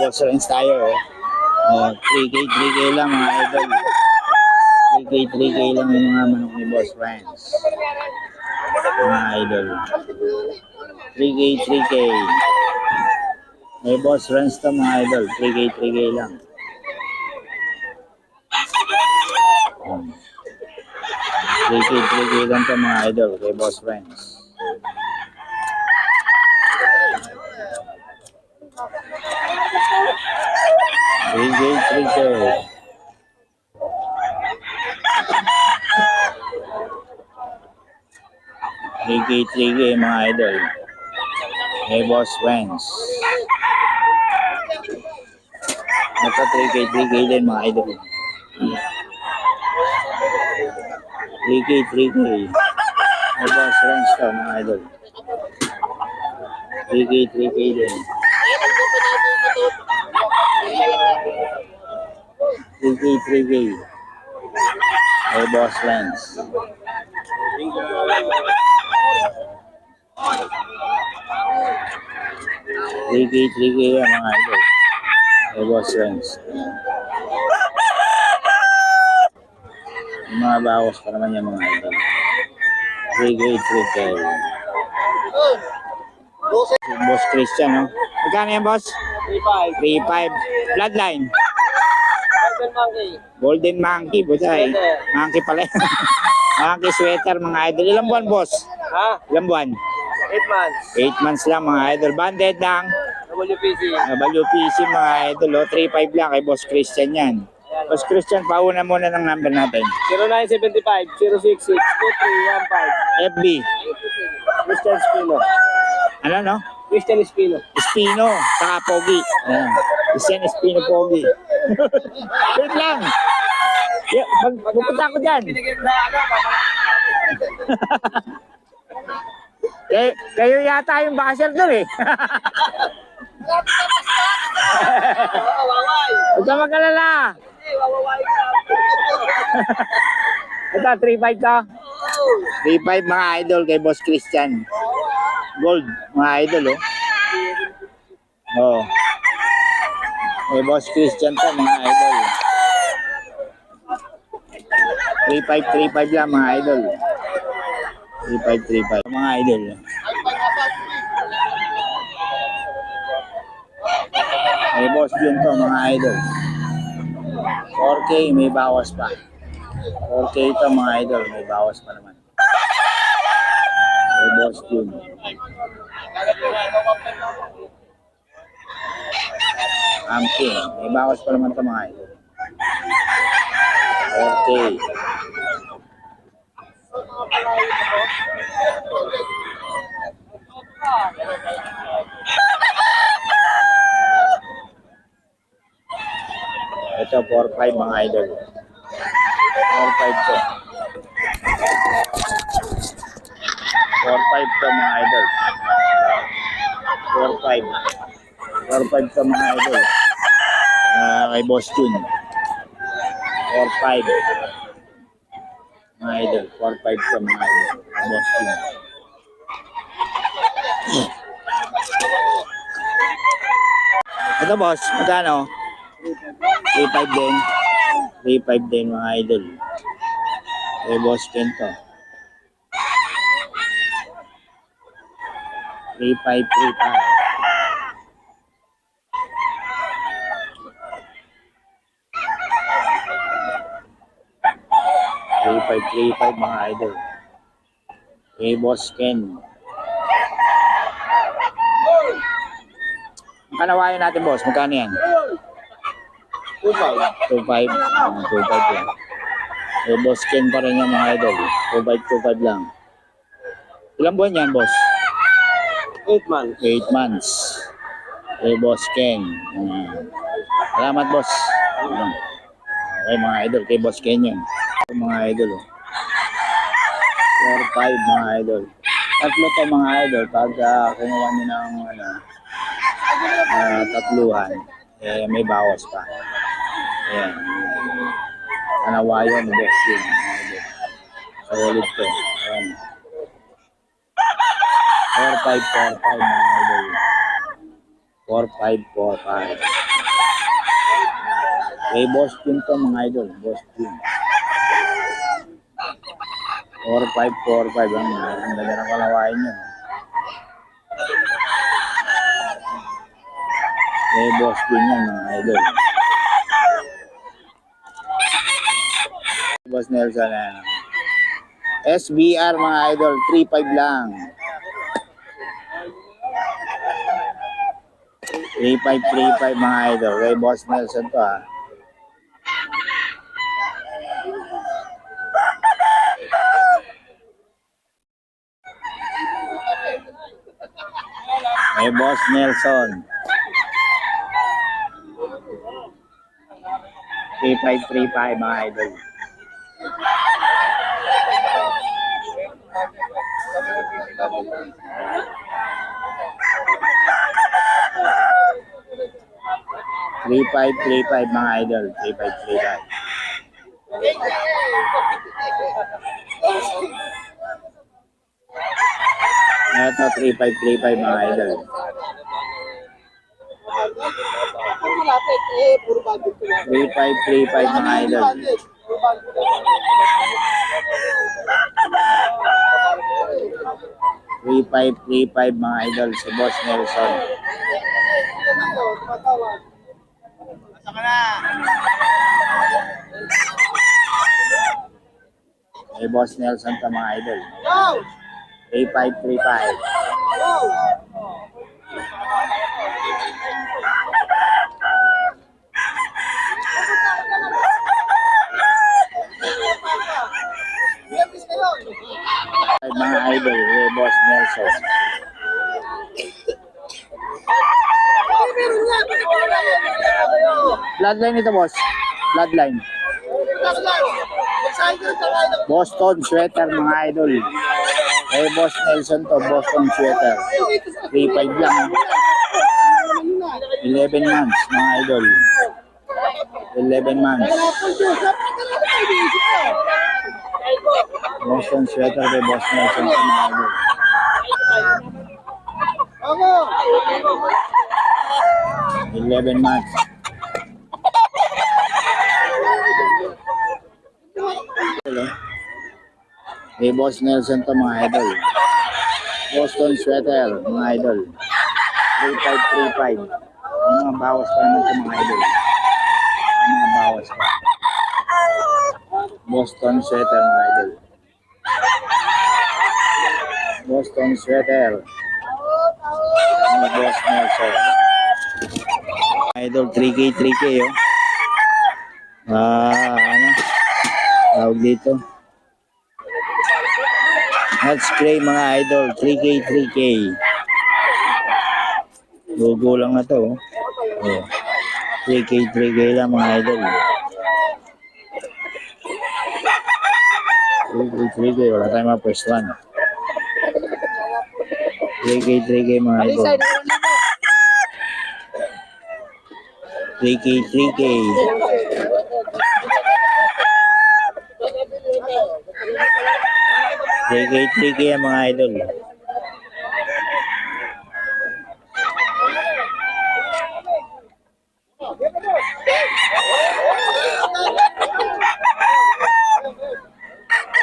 boss range tayo. Oh, 3K, 3K lang mga idol. 3K, 3K lang yung mga manok ni boss friends. Mga idol. 3K, 3K. May boss friends to mga idol. 3K, 3K lang. 3K, 3K lang to mga idol. Kay boss friends. 3K, 3K. 3K, 3K mga idol. Hey boss friends. Ito 3K, 3K din mga idol. 3K, 3K. Hey boss friends to mga idol. 3K, 3K din. 3K, 3K. Hey boss friends. 3K, 3K yan mga idol. Hey boss friends. Yung mga bawas pa naman yung mga idol. 3K, 3K. Boss Christian, no? Magkano yan, boss? 3.5. 3.5. Bloodline. Golden Monkey. Golden Monkey, buday. Monkey pala. Monkey sweater, mga idol. Ilang buwan, boss? Ha? Ilang buwan? 8 months. 8 months lang, mga idol. Banded ng WPC. WPC, mga idol. 3.5 lang kay boss Christian yan. Boss Christian, pauna muna ng number natin. 0975-066-2315. FB. Christian Espino. Ano, no? Christian Espino. Espino, saka Pogi. Ayan. Christian Espino, Pogi. Wait lang. Yeah, magpupunta ako dyan. Kayo yata yung basher doon eh. Huwag ka mag-alala. Ito, 3.5 to. 3.5 mga idol kay Boss Christian. Gold, mga idol, oh. Oh. Kay Boss Christian to, mga idol. 3.5 lang, mga idol. 3.5 mga idol. May boss yun to, mga idol. 4K, may bawas pa. 4K ito, mga idol. May bawas pa naman. May boss yun. Amping. May bawas pa naman ito, mga idol. 4K. Ito, 4.5 mga idol. 4.5 to. 4.5 to mga idol. 4.5. 4.5 to mga idol. Kay Boss Jun. 4.5. Mga idol. 4.5 to mga idol. Kay Boss Jun. Ito boss, magkano? 3.5 din. 3.5 din mga idol. Kay Boss Ken to. 3.5, 3.5. 3.5 mga idol. Kay Boss Ken. Kanawayan natin boss, magkano yan? 2.5. 2.5 lang. Eh, Boss Ken pa rin yan mga idol. 2.5 lang. Ilang buwan yan, boss? 8 months. 8 months. Eh, Boss Ken. Salamat, boss. Okay, mga idol. Kay Boss Ken yan. Mga idol, oh. 4.5 mga idol. Tatlo to mga idol. Pag kumuha nyo ng tatluhan, eh, may bawas pa. Ayan. Kanawayan, boss yun. Solid to. Ayan. 4.5 mga idol. 4.5. Kay Boss Jun to mga idol. Boss Jun. 4545 ang ganda ng kalawain niya. Kay Boss Jun yan mga idol. Boss Nelson yan. SBR mga idol, 3.5 lang. 3.5 mga idol. Kay Boss Nelson to ha. Kay Boss Nelson. 3.5 mga idol. Three five mga idol. 3535. Ito 3535 mga idol. 3535 mga idol. 3535 mga idol si Boss Nelson. Hey Boss Nelson to mga idol. 3535. Mga idol, hey Boss Nelson. Bloodline ito, boss. Bloodline. Boston sweater, mga idol. Hey, Boss Nelson to, Boston sweater. 3.5 lang. 11 months, mga idol. 11 months. Boston sweater kay Boss Nelson to, mga idol. 11 months. Hey, Boss Nelson to, mga idol. Boston sweater, mga idol. 3535. May mga bawas pa naman ito, mga idol. May mga bawas pa. Boston sweater, mga idol. Boston sweater. Mga Boss Nelson. Idol, 3K, 3K, oh. Ano? Tawag dito. Hot spray, mga idol. 3K, 3K. Logo lang na to. Oh. 3K, 3K lang, mga idol. 3K, 3K. Wala tayong mga pwestuhan. 3K, 3K, mga idol. 3K, 3K. 3K, 3K ang mga idol.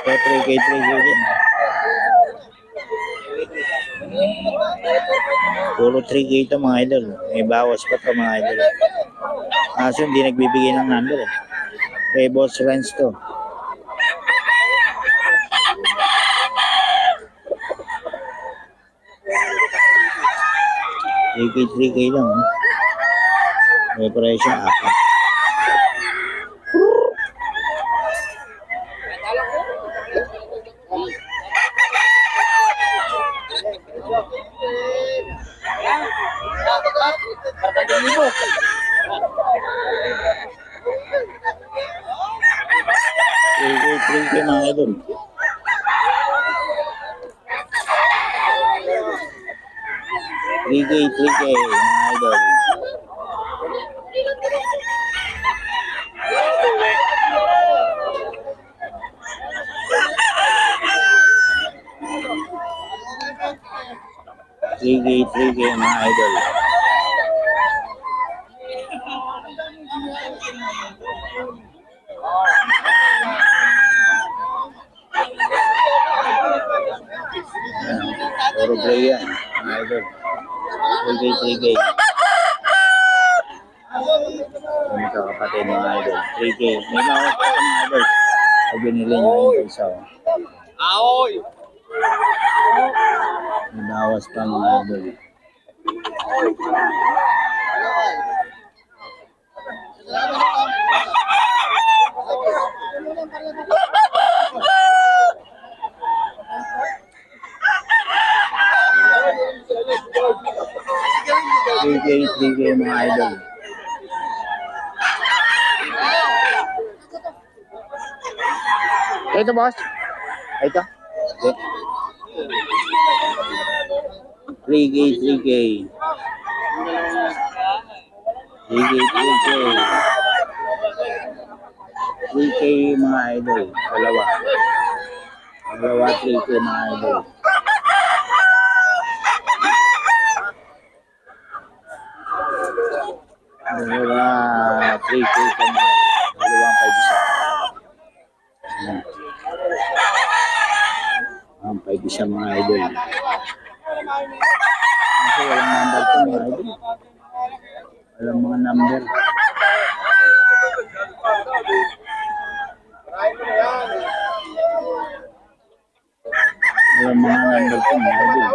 So, 3K, 3K din. Puro 3K ito, mga idol. May bawas pa ito, mga idol. Kaso hindi nagbibigay ng number eh. Kay Boss Renz to. $3K, 3K lang. Eh. May presyo, apat. $3K, mga idol. $3K, mga idol. $3K, mga idol. Ayan, puro gray yan, mga idol. 3K, 3K. Yung magkakapatid, mga idol. 3K. May bawas pa sa mga idol. Pag binili nyo yung isa. Aoy! May bawas pa, mga idol. Three K, 3K, mga idol. Ito, boss. Ito. Okay. 3K, 3K. 3K, 3K. 3K, mga idol. Dalawa. Dalawa, 3K, mga idol. Dalawa, 3K, mga idol. Dalawang 5 isa. Ayan. Ang 5 isa, mga idol. Kasi walang number to, mga idol. Walang mga number. Walang mga number to, mga idol.